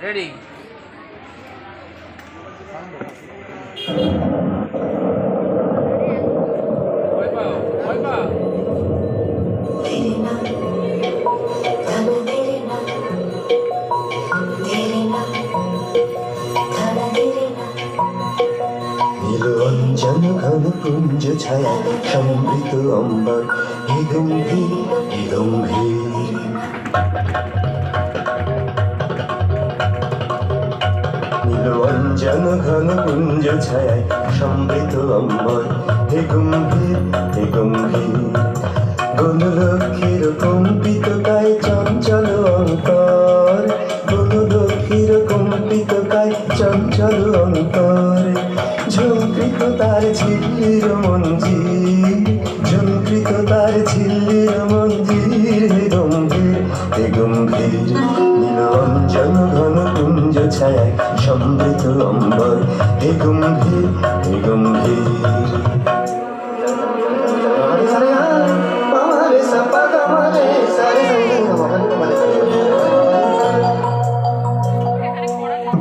Ready. Nilanjan ঘন পুঞ্জ ছায়া সমৃত অম্বর হে গম্ভীর হে গম্ভীর। নীলঞ্জন ঘন পুঞ্জ ছায়া সমৃত অম্বর হে গম্ভীর হে গম্ভীর। গণলক্ষীর কম্পিত কায় চঞ্চল অন্তর, গণলক্ষীর কম্পিত কায় চঞ্চল অন্তর। ঝঙ্কৃত তার ঝিল্লির মঞ্জির, ঝঙ্কৃত তার ঝিল্লির মঞ্জির হে গম্ভীর হে গম্ভীর। নীলঞ্জন ঘন কুঞ্জ ছায়ায় সমৃত অম্বর হে গম্ভীর হে গম্ভীর।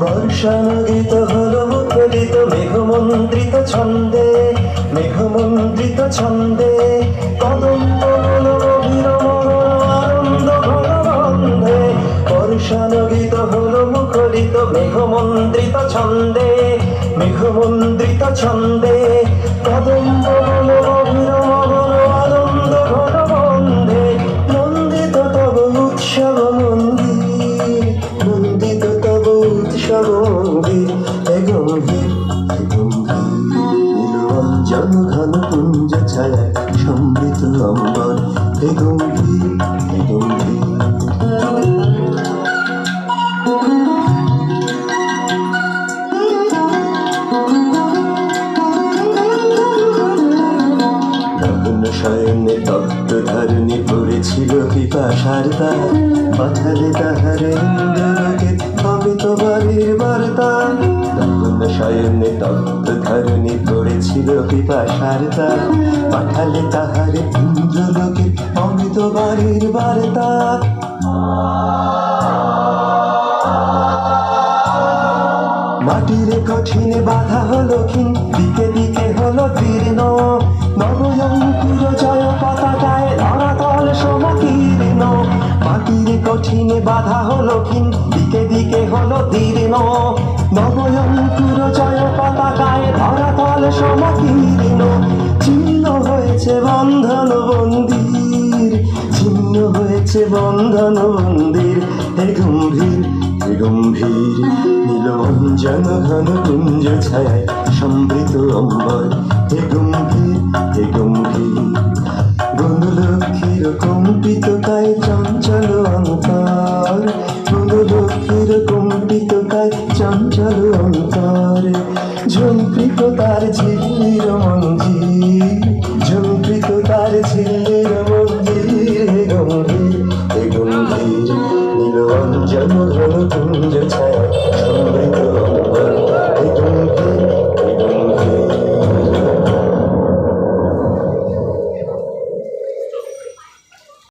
বর্ষানুগীত হলো মুখরিত মেঘমন্দ্রিত ছন্দে, মেঘমন্দ্রিত ছন্দে। কদম্ব হলো গভীর মনোর আনন্দ ঘন বন্ধে। বর্ষানুগীত হলো মুখরিত মেঘমন্দ্রিত ছন্দে, মেঘমন্দ্রিত ছন্দে। কদম্ব হলো গভীর মনোর আনন্দ ঘন বন্ধে। নন্দিত তব উৎসব মন্দির, নন্দিত তব উৎসব মন্দির হে গম্ভীর হে গম্ভীর। নীলঞ্জন ঘন পুঞ্জ ছায়ায় সমৃত অম্বর হে গম্ভীর হে গম্ভীর। শয়নে তপ্ত ধরণী পড়েছিল পিপাসার তার, পাঠালে তাহারে ইন্দ্রলোকে অমিত বাড়ির বার্তা। শয়নে তপ্ত ধরণী পড়েছিল পিপাসার তার, পাঠালে তাহারে ইন্দ্রলোকে অমিত বাড়ির বার্তা। মাটির কঠিনে বাধা হলো ক্ষীণ, দিকে দিকে হলো দীর্ণ। নবয়ঙ্কুর জয় পতাকায় ধরাতল সমকীর্ণ। মাটির কঠিনে বাধা হলো ক্ষীণ, দিকে দিকে হলো দীর্ণ। নবয়ঙ্কুর জয় পতাকায় ধরাতল সমকীর্ণ। ছিন্ন হয়েছে বন্ধন বন্দির, ছিন্ন হয়েছে বন্ধন বন্দির হে গম্ভীর হে গম্ভীর। নীলঞ্জন ঘন কুঞ্জ ছায়ায় সমৃত অম্বর হে গম্ভীর হে গম্ভীর। গণলক্ষীর কম্পিত কায় চঞ্চল অন্তর, গণলক্ষীর কম্পিত কায় চঞ্চল অন্তর। ঝঙ্কৃত তার ঝিল্লির মঞ্জির, ঝঙ্কৃত তার ঝিল্লির মঞ্জির হে গম্ভীর হে গম্ভীর। নীলঞ্জন ঘন কুঞ্জ ছায়া